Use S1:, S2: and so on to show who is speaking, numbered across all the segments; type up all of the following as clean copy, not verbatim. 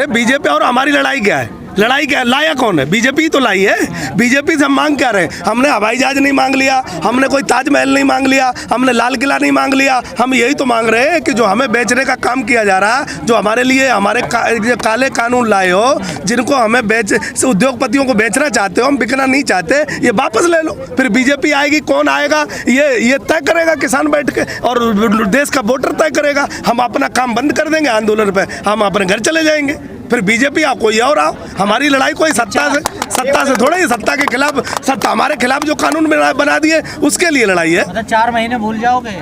S1: BJP और हमारी लड़ाई क्या है? लड़ाई क्या लाया कौन है? बीजेपी तो लाई है। बीजेपी से हम मांग क्या रहे हैं? हमने हवाई जहाज नहीं मांग लिया, हमने कोई ताजमहल नहीं मांग लिया, हमने लाल किला नहीं मांग लिया। हम यही तो मांग रहे हैं कि जो हमें बेचने का काम किया जा रहा है, जो हमारे लिए हमारे काले कानून लाए हो, जिनको हमें उद्योगपतियों को बेचना चाहते हो, हम बिकना नहीं चाहते, ये वापस ले लो। फिर बीजेपी आएगी, कौन आएगा ये तय करेगा किसान बैठ के, और देश का वोटर तय करेगा। हम अपना काम बंद कर देंगे आंदोलन पे, हम अपने घर चले जाएंगे। फिर बीजेपी आओ, कोई और आओ। हमारी लड़ाई कोई सत्ता से थोड़ा ही, सत्ता के खिलाफ, सत्ता हमारे खिलाफ जो कानून बना दिए उसके लिए लड़ाई है।
S2: मतलब 4 महीने भूल जाओगे?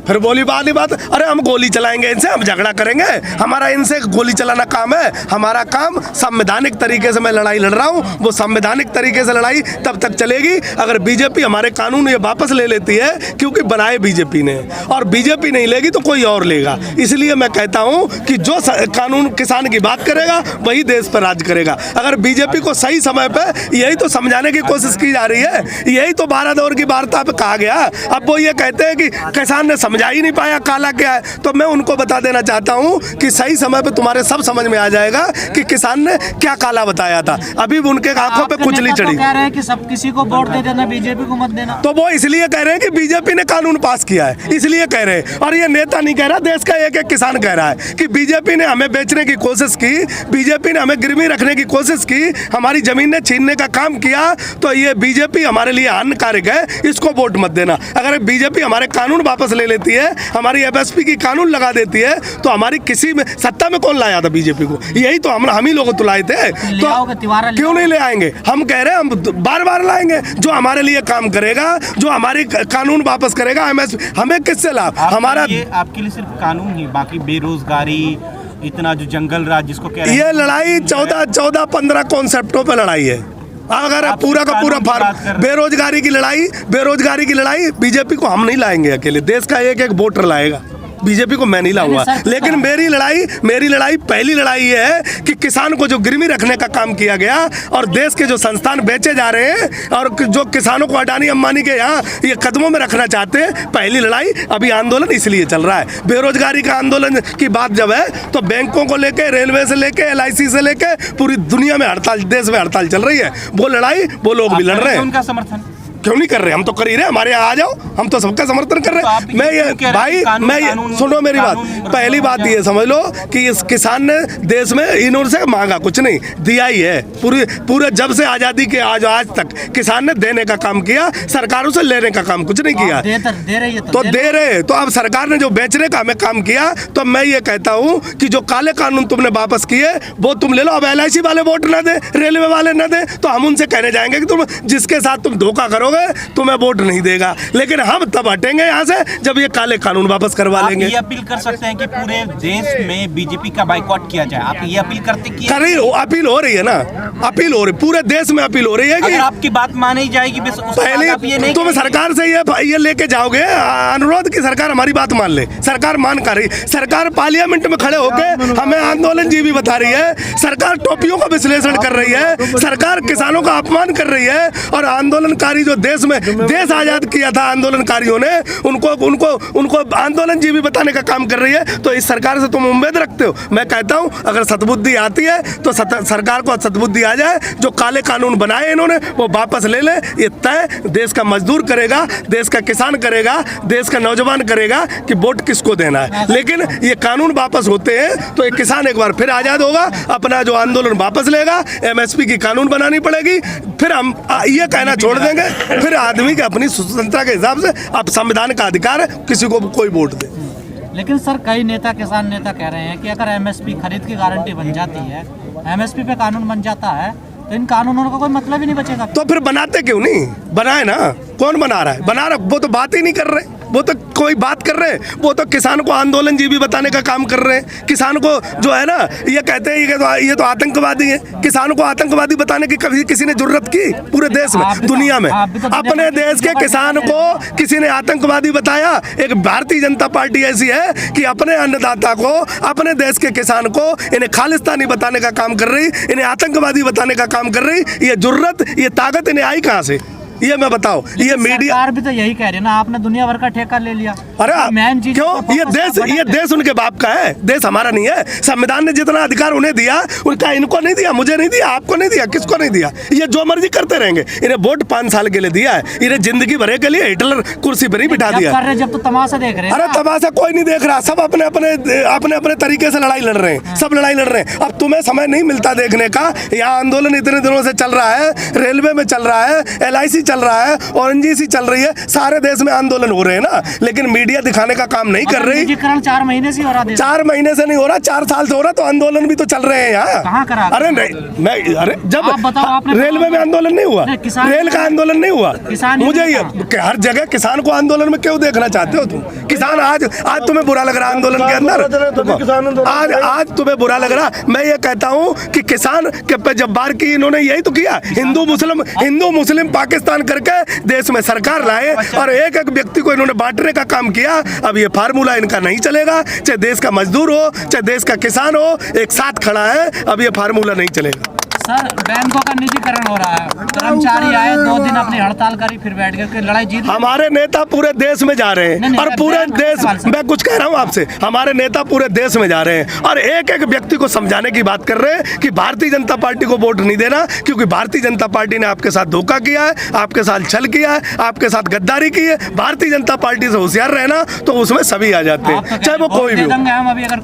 S1: फिर बोली बात, अरे हम गोली चलाएंगे इनसे, हम झगड़ा करेंगे, हमारा इनसे गोली चलाना काम है? हमारा काम संवैधानिक तरीके से मैं लड़ाई लड़ रहा हूँ, वो संवैधानिक तरीके से लड़ाई तब तक चलेगी अगर बीजेपी हमारे कानून ये वापस ले लेती है, क्योंकि बनाए बीजेपी ने, और बीजेपी नहीं लेगी तो कोई और लेगा। इसलिए मैं कहता हूँ कि जो कानून किसान की बात करेगा वही देश पर राज करेगा। अगर बीजेपी को सही समय पर यही तो समझाने की कोशिश की जा रही है, यही तो 12 दौर की वार्ता पे कहा गया। अब वो ये कहते हैं कि किसान ने समझा ही नहीं पाया काला क्या है, तो मैं उनको बता देना चाहता हूं कि सही समय पे तुम्हारे सब समझ में आ जाएगा कि किसान ने क्या काला बताया था। अभी उनके आंखों पे कुचली चढ़ी।
S2: तो कह रहे हैं कि सब किसी को वोट दे देना, बीजेपी को मत देना।
S1: तो वो इसलिए कह रहे हैं कि बीजेपी ने कानून पास किया है, इसलिए कह रहे हैं। और ये नेता नहीं कह रहा, देश का एक एक किसान कह रहा है कि बीजेपी ने हमें बेचने की कोशिश की, बीजेपी ने हमें गिरवी रखने की कोशिश की, हमारी जमीनें छीनने का काम किया, तो ये बीजेपी हमारे लिए हानिकारक है, इसको वोट मत देना। अगर बीजेपी हमारे कानून वापस ले लेती है, हमारी एमएसपी की कानून लगा देती है, तो हमारी किसी में सत्ता में कौन लाया था बीजेपी को? यही तो हम ही लोग तो लाए थे। तो क्यों नहीं ले आएंगे? हम कह रहे हैं हम बार बार लाएंगे, जो हमारे लिए काम करेगा, जो हमारी कानून वापस करेगा। एमएसपी हमें किससे लाभ? हमारा
S3: ये आपके लिए सिर्फ कानून ही, बाकी बेरोजगारी, इतना जो जंगल राज जिसको कह रहे हैं,
S1: ये लड़ाई 14-15 कॉन्सेप्टों पे लड़ाई है। अगर पूरा का पूरा बेरोजगारी की लड़ाई बीजेपी को हम नहीं लाएंगे अकेले, देश का एक एक वोटर लाएगा। बीजेपी को मैं नहीं लाऊंगा, लेकिन मेरी लड़ाई पहली लड़ाई ये है कि किसान को जो गिरवी रखने का काम किया गया और देश के जो संस्थान बेचे जा रहे हैं और जो किसानों को अडानी अंबानी के यहाँ ये कदमों में रखना चाहते हैं, पहली लड़ाई। अभी आंदोलन इसलिए चल रहा है, बेरोजगारी का आंदोलन की बात जब है तो बैंकों को लेके, रेलवे से लेके, LIC से लेके पूरी दुनिया में हड़ताल, देश में हड़ताल चल रही है। वो लड़ाई वो लोग भी लड़ रहे हैं।
S3: उनका समर्थन
S1: क्यों नहीं कर रहे? हम तो कर ही रहे, हमारे यहाँ आ जाओ, हम तो सबका समर्थन कर रहे हैं। मैं ये भाई, सुनो मेरी बात, पहली बात ये समझ लो कि इस किसान ने देश में इन्होंने से मांगा कुछ नहीं, दिया ही है। पूरे जब से आज़ादी के आज तक किसान ने देने का काम किया, सरकारों से लेने का काम कुछ नहीं किया। दे रहे तो अब सरकार ने जो बेचने का हमें काम किया, तो मैं ये कहता हूँ कि जो काले कानून तुमने वापस किए वो तुम ले लो। अब LIC वाले वोट ना दे, रेलवे वाले ना दे, तो हम उनसे कहने जाएंगे कि तुम जिसके साथ तुम धोखा करोगे तुम्हें वोट नहीं देगा। लेकिन हम तब हटेंगे यहाँ से जब ये काले कानून वापस करवा लेंगे।
S3: ये अपील कर सकते हैं कि पूरे देश में बीजेपी का बाइकआउट किया जाए, आप ये अपील करते कि
S1: अपील हो रही है ना, अपील हो रही, पूरे देश में अपील हो रही है कि
S3: अगर आपकी बात मानी जाएगी,
S1: पहले तुम सरकार से ये लेके जाओगे अनुरोध की सरकार हमारी बात मान ले। सरकार मान कर रही, सरकार पार्लियामेंट में खड़े होकर हमें आंदोलन जीवी बता रही है, सरकार टोपियों का विश्लेषण कर रही है, सरकार किसानों का अपमान कर रही है, और आंदोलनकारी जो देश में देश आजाद किया था आंदोलनकारियों ने, उनको आंदोलन जीवी बताने का काम कर रही है। तो इस सरकार से तुम उम्मीद रखते हो? मैं कहता हूं अगर सद्बुद्धि आती है तो सरकार को सद्बुद्धि आ जाए, जो काले कानून बनाए इन्होंने वो वापस ले ले। ये तय देश का मजदूर करेगा, देश का किसान करेगा, देश का नौजवान करेगा कि वोट किसको देना है। लेकिन ये कानून वापस होते हैं तो एक किसान एक बार फिर आजाद होगा, अपना जो आंदोलन वापस लेगा, MSP की कानून बनानी पड़ेगी, फिर हम ये कहना छोड़ देंगे, फिर आदमी के अपनी स्वतंत्रता के हिसाब से अब संविधान का अधिकार है, किसी को कोई वोट दे।
S2: लेकिन सर कई नेता, किसान नेता कह रहे हैं कि अगर MSP खरीद की गारंटी बन जाती है, MSP पे कानून बन जाता है, तो इन कानूनों का कोई मतलब ही नहीं बचेगा।
S1: तो फिर बनाते क्यों नहीं? बनाए ना, कौन बना रहा है? बना रहा, वो तो बात ही नहीं कर रहे, वो तो कोई बात कर रहे हैं, वो तो किसान को आंदोलन जीवी बताने का काम कर रहे हैं। किसान को जो है ना, ये कहते हैं ये तो आतंकवादी है। किसान को आतंकवादी बताने की कभी किसी ने जरूरत की? पूरे देश में, दुनिया में अपने देश के किसान को किसी ने आतंकवादी बताया? एक भारतीय जनता पार्टी ऐसी है कि अपने अन्नदाता को, अपने देश के किसान को इन्हें खालिस्तानी बताने का काम कर रही, इन्हें आतंकवादी बताने का काम कर रही। ये जरूरत, ये ताकत इन्हें आई कहाँ से? ये मैं बताओ, ये मीडिया।
S2: सरकार भी तो यही कह रही है ना, आपने दुनिया भर का ठेका ले लिया।
S1: अरे
S2: मेन चीज
S1: क्यों? ये देश उनके बाप का है, देश हमारा नहीं है। संविधान ने जितना अधिकार उन्हें दिया, उनका इनको नहीं दिया, मुझे नहीं दिया, आपको नहीं दिया, किसको नहीं दिया। ये जो मर्जी करते रहेंगे। इन्हें वोट 5 साल के लिए दिया है, इन्हें जिंदगी भर के लिए हिटलर कुर्सी पर नहीं बिठा दिया।
S2: कर रहे जब तो तमाशा देख रहे हैं।
S1: अरे तमाशा कोई नहीं देख रहा, सब अपने अपने तरीके से लड़ाई लड़ रहे हैं, सब लड़ाई लड़ रहे हैं। अब तुम्हें समय नहीं मिलता देखने का। यहाँ आंदोलन इतने दिनों से चल रहा है, रेलवे में चल रहा है, LIC चल रहा है, ONGC चल रही है, सारे देश में आंदोलन हो रहे हैं ना, लेकिन मीडिया दिखाने का काम नहीं कर रही।
S2: निजीकरण 4 महीने से हो रहा है।
S1: 4 महीने से नहीं हो रहा, 4 साल से हो रहा, तो आंदोलन भी तो चल रहे हैं यहाँ।
S2: कहाँ करा?
S1: अरे नहीं, अरे जब
S2: आप बताओ, आपने
S1: रेलवे में आंदोलन नहीं हुआ, रेल का आंदोलन नहीं हुआ, मुझे ये हर जगह किसान को आंदोलन में क्यों देखना चाहते हो तुम? किसान आज तुम्हें बुरा लग रहा है आंदोलन के अंदर, आज तुम्हें बुरा लग रहा। मैं ये कहता हूँ कि किसान के पे जब्बार की इन्होंने यही तो किया, हिंदू मुस्लिम पाकिस्तान करके देश में सरकार लाए और एक एक व्यक्ति को इन्होंने बांटने का काम किया। अब ये फार्मूला इनका नहीं चलेगा, चाहे देश का मजदूर हो, चाहे देश का किसान हो, एक साथ खड़ा है, अब ये फार्मूला नहीं चलेगा।
S2: सर, बैंकों का निजीकरण हो रहा है, कर्मचारी आए 2 दिन अपनी हड़ताल करी, फिर बैठ गए, लड़ाई जीत।
S1: हमारे नेता पूरे देश में जा रहे हैं और पूरे देश, मैं कुछ कह रहा हूँ आपसे, हमारे नेता पूरे देश में जा रहे हैं और एक एक व्यक्ति को समझाने की बात कर रहे हैं कि भारतीय जनता पार्टी को वोट नहीं देना, क्योंकि भारतीय जनता पार्टी ने आपके साथ धोखा किया है, आपके साथ छल किया है, आपके साथ गद्दारी की है। भारतीय जनता पार्टी से होशियार रहना, तो उसमें सभी आ जाते हैं, चाहे वो कोई भी हो।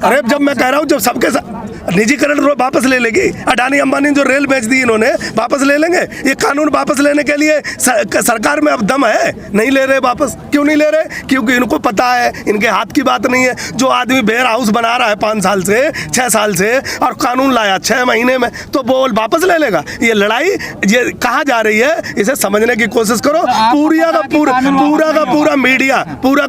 S1: अरे जब मैं कह रहा हूँ, जब सबके साथ निजीकरण वापस ले लेगी, अडानी अंबानी जो रेल बेच दी इन्होंने, वापस ले लेंगे। ये कानून वापस लेने के लिए सरकार में अब दम है, नहीं ले रहे वापस। क्यों नहीं ले रहे? क्योंकि इनको पता है इनके हाथ की बात नहीं है। जो आदमी वेयर हाउस बना रहा है 5 साल से, 6 साल से, और कानून लाया 6 महीने में, तो वो वापस ले लेगा। ये लड़ाई ये कहाँ जा रही है, इसे समझने की कोशिश करो। पूरा का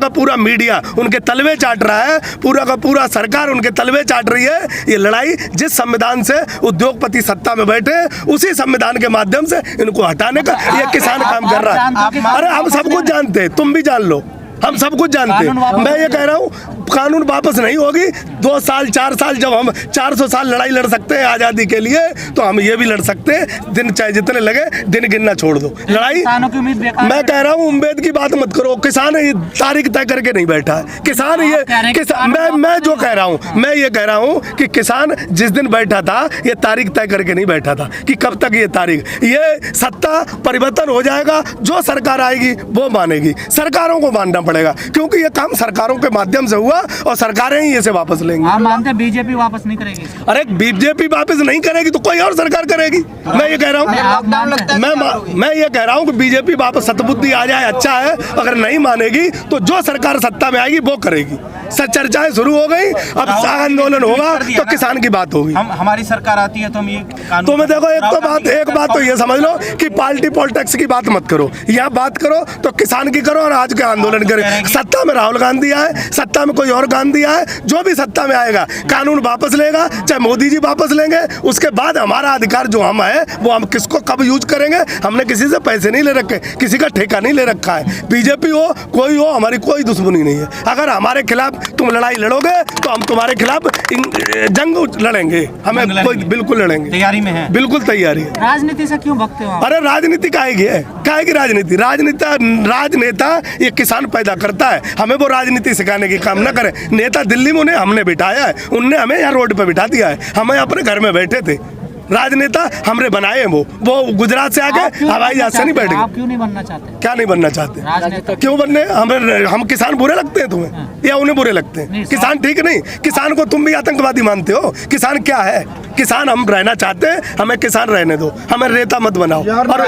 S1: पूरा मीडिया उनके तलवे चाट रहा है, पूरा का पूरा सरकार उनके तलवे चाट रही है। ये लड़ाई जिस संविधान से उद्योगपति सत्ता में बैठे, उसी संविधान के माध्यम से इनको हटाने का ये किसान काम कर रहा है। अरे हम सब कुछ जानते हैं, तुम भी जान लो, हम सब कुछ जानते हैं। मैं ये कह रहा हूँ, कानून वापस नहीं होगी। 2 साल 4 साल, जब हम 400 साल लड़ाई लड़ सकते हैं आज़ादी के लिए, तो हम ये भी लड़ सकते हैं। दिन चाहे जितने लगे, दिन गिनना छोड़ दो। लड़ाई मैं कह रहा हूँ, उम्मीद की बात मत करो। किसान ये तारीख तय करके नहीं बैठा है। किसान मैं जो कह रहा हूँ, मैं ये कह रहा हूँ कि किसान जिस दिन बैठा था, ये तारीख तय करके नहीं बैठा था कि कब तक ये तारीख। ये सत्ता परिवर्तन हो जाएगा, जो सरकार आएगी वो मानेगी, सरकारों को मानना पड़ेगा, क्योंकि ये काम सरकारों के माध्यम से हुआ और सरकारें ही इसे वापस लेंगी।
S2: आप मानते हैं बीजेपी वापस नहीं करेगी?
S1: अरे बीजेपी वापस नहीं करेगी तो कोई और सरकार करेगी। मैं ये कह रहा हूँ, मैं ये कह रहा हूँ कि बीजेपी वापस सतबुद्धि आ जाए, अच्छा है। अगर नहीं मानेगी तो जो सरकार सत्ता में आएगी वो करेगी। चर्चाएं शुरू हो गई, अब आंदोलन होगा तो किसान की बात होगी।
S3: हमारी सरकार आती है तो हम ये
S1: तुम्हें देखो, एक बात तो ये समझ लो कि पार्टी पॉलिटिक्स की बात मत करो। यहाँ बात करो तो किसान की करो और आज के आंदोलन करें। सत्ता में राहुल गांधी आए, सत्ता में कोई और गांधी आए, जो भी सत्ता में आएगा कानून वापस लेगा, चाहे मोदी जी वापस लेंगे। उसके बाद हमारा अधिकार जो हम है, वो हम किसको कब यूज करेंगे। हमने किसी से पैसे नहीं ले रखे, किसी का ठेका नहीं ले रखा है। बीजेपी हो, कोई हो, हमारी कोई दुश्मनी नहीं है। अगर हमारे खिलाफ तुम लड़ाई लड़ोगे तो हम तुम्हारे खिलाफ जंग लड़ेंगे, हमें कोई बिल्कुल लड़ेंगे,
S3: तैयारी में है,
S1: बिल्कुल तैयारी है।
S2: राजनीति से क्यों भगते हो?
S1: अरे राजनीति काहेगी है, काहेगी राजनेता ये किसान पैदा करता है। हमें वो राजनीति सिखाने की काम न करे। नेता दिल्ली में उन्हें हमने बिठाया है, उनने हमें यहाँ रोड पे बिठा दिया है, हमें अपने घर में बैठे थे। राजनेता हमने बनाए हैं, वो गुजरात से आके हवाई जहाज से नहीं बैठे।
S2: आप क्यों नहीं बनना चाहते?
S1: क्या नहीं बनना चाहते?
S2: राजनेता
S1: क्यों बनने? हम किसान बुरे लगते हैं तुम्हें या उन्हें बुरे लगते हैं? किसान ठीक नहीं? किसान को तुम भी आतंकवादी मानते हो? किसान क्या है? किसान हम रहना चाहते हैं, हमें किसान रहने दो, हमें रेता मत बनाओ। और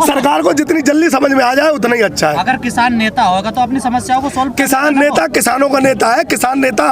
S1: सरकार को जितनी जल्दी समझ में आ जाए उतना ही अच्छा है।
S2: अगर किसान नेता होगा तो अपनी समस्याओं को सॉल्व।
S1: किसान नेता किसानों का नेता है। किसान नेता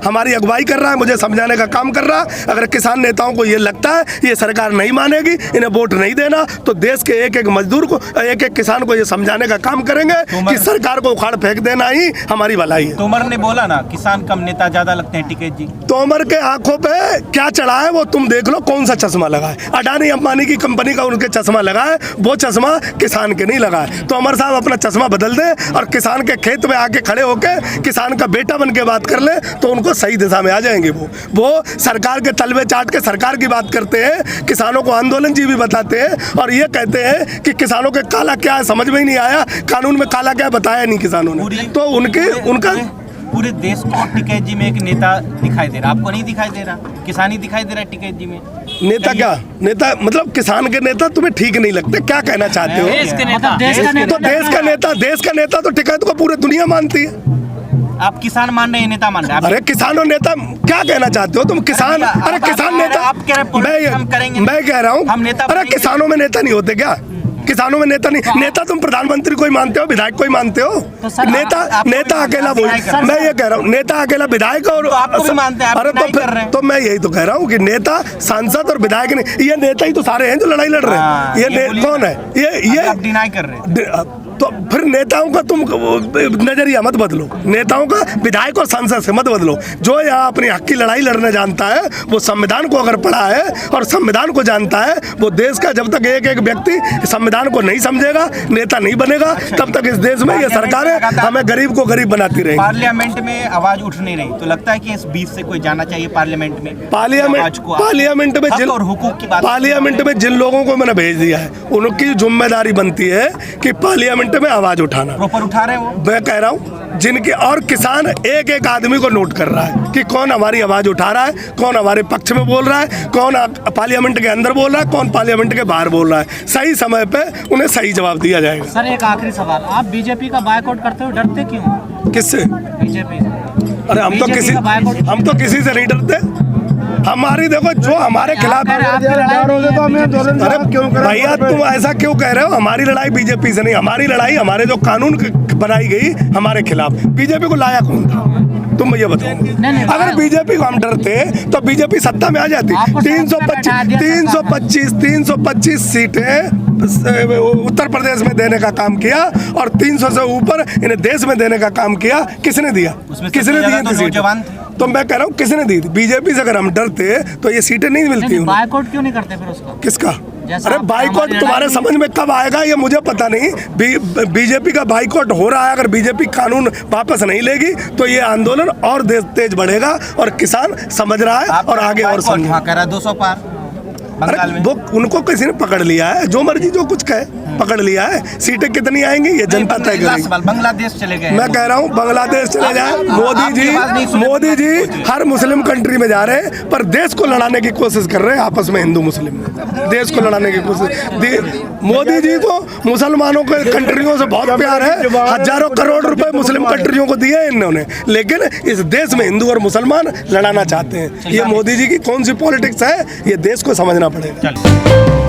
S1: हमारी अगुवाई कर रहा है, मुझे समझाने का काम कर रहा है। अगर किसान नेताओं को ये लगता है ये सरकार नहीं मानेगी, इन्हें वोट नहीं देना, तो देश के एक एक मजदूर को, एक एक किसान को ये समझाने का काम करेंगे कि सरकार को उखाड़ फेंक देना ही हमारी भलाई है।
S3: तोमर ने बोला ना, किसान कम नेता ज्यादा लगते हैं। टिकैत जी,
S1: तोमर के आंखों पे क्या चढ़ा है वो तुम देख लो, कौन सा चश्मा लगा है। अडानी अंबानी की कंपनी का उनके चश्मा लगा है, वो चश्मा किसान के नहीं लगा है। तो अमर साहब अपना चश्मा बदल दे और किसान के खेत में आके खड़े होके किसान का बेटा बन के बात कर ले, तो उनको सही दिशा में आ जाएंगे। वो सरकार के तलवे चाट के सरकार की बात करते हैं, किसानों को आंदोलन जीवी बताते हैं और ये कहते हैं कि किसानों के काला क्या है समझ में ही नहीं आया, कानून में काला क्या है बताया नहीं किसानों ने। तो उनका
S3: पूरे देश को टिकैत जी में एक नेता दिखाई दे रहा, आपको नहीं दिखाई दे रहा? किसान ही दिखाई दे रहा है टिकैत जी में।
S1: नेता क्या? नेता मतलब किसान के नेता तुम्हें ठीक नहीं लगते, क्या कहना चाहते हो?
S2: देश का नेता,
S1: देश का नेता तो टिकैत को पूरी दुनिया मानती है।
S3: आप किसान मान रहे हैं, नेता मान रहे हैं?
S1: अरे किसान और नेता क्या कहना चाहते हो तुम? किसान, अरे किसान नेता,
S3: आप कह रहे हैं हम करेंगे,
S1: मैं कह रहा हूँ अरे किसानों में नेता नहीं होते क्या? किसानों में नेता नहीं, नेता तुम प्रधानमंत्री को ही मानते हो, विधायक को ही मानते हो। नेता अकेला बोल, मैं ये कह रहा हूँ नेता अकेला विधायक और
S3: आपको भी मानते हैं,
S1: अरे तो मैं यही तो कह रहा हूँ कि नेता सांसद और विधायक नहीं, ये नेता ही तो सारे हैं जो लड़ाई लड़ रहे हैं। ये कौन है? ये
S3: आप डिनाई कर रहे हैं।
S1: तो फिर नेताओं का तुम नजरिया मत बदलो, नेताओं का विधायक और सांसद से मत बदलो। जो यहाँ अपनी हक की लड़ाई लड़ने जानता है वो संविधान को अगर पढ़ा है और संविधान को जानता है, वो देश का जब तक एक एक व्यक्ति संविधान को नहीं समझेगा नेता नहीं बनेगा, तब तक इस देश में ये सरकार है हमें गरीब को गरीब बनाती रहेगी।
S3: पार्लियामेंट में आवाज उठ नहीं रही, तो लगता है कि इस बीच से कोई जाना चाहिए पार्लियामेंट में।
S1: पार्लियामेंट में जिन लोगों को मैंने भेज दिया है उनकी जिम्मेदारी बनती है कि पार्लियामेंट में आवाज उठाना।
S3: प्रॉपर उठा रहे हैं वो,
S1: मैं कह रहा हूँ जिनके, और किसान एक एक आदमी को नोट कर रहा है कि कौन हमारी आवाज उठा रहा है, कौन हमारे पक्ष में बोल रहा है, कौन पार्लियामेंट के अंदर बोल रहा है, कौन पार्लियामेंट के बाहर बोल रहा है। सही समय पे उन्हें सही जवाब दिया जाएगा।
S2: सर एक आखिरी सवाल, आप बीजेपी का बायकॉट करते हो, डरते क्यों?
S1: किससे?
S2: बीजेपी से।
S1: अरे हम तो किसी से नहीं डरते। हमारी देखो जो हमारे खिलाफ, अरे भैया तुम ऐसा क्यों कह रहे हो? हमारी लड़ाई बीजेपी से नहीं, हमारी लड़ाई हमारे जो कानून बनाई गई हमारे खिलाफ, बीजेपी को लाया कौन था? तुम ये बताओ। अगर बीजेपी को हम डरते तो बीजेपी सत्ता में आ जाती। 325 सीटें उत्तर प्रदेश में देने का काम किया और 300 से ऊपर इन्हें देश में देने का काम किया। किसने दिया? किसने दी? तो मैं कह रहा हूँ किसने दी? बीजेपी से अगर हम डरते तो ये सीटें नहीं मिलती।
S2: बायकॉट क्यों नहीं करते फिर उसका?
S1: किसका? अरे बाइकआउट तुम्हारे समझ में कब आएगा ये मुझे पता नहीं। बीजेपी का बाइकआउट हो रहा है, अगर बीजेपी कानून वापस नहीं लेगी तो ये आंदोलन और तेज बढ़ेगा और किसान समझ रहा है और आगे और
S3: समझ 200 पार।
S1: अरे वो उनको किसी ने पकड़ लिया है, जो मर्जी जो कुछ कहे पकड़ लिया है। सीटें कितनी आएंगी ये जनता तय करेगी।
S3: बांग्लादेश चले गए, मैं
S1: कह रहा हूँ बांग्लादेश चले जाए। मोदी जी हर मुस्लिम कंट्री में जा रहे हैं पर देश को लड़ाने की कोशिश कर रहे हैं आपस में, हिंदू मुस्लिम में देश को लड़ाने की कोशिश। मोदी जी को मुसलमानों के कंट्रियों से बहुत प्यार है, हजारों करोड़ रुपए मुस्लिम कंट्रियों को दिए इन्होंने, लेकिन इस देश में हिंदू और मुसलमान लड़ाना चाहते हैं। ये मोदी जी की कौन सी पॉलिटिक्स है ये देश को समझना पड़ेगा।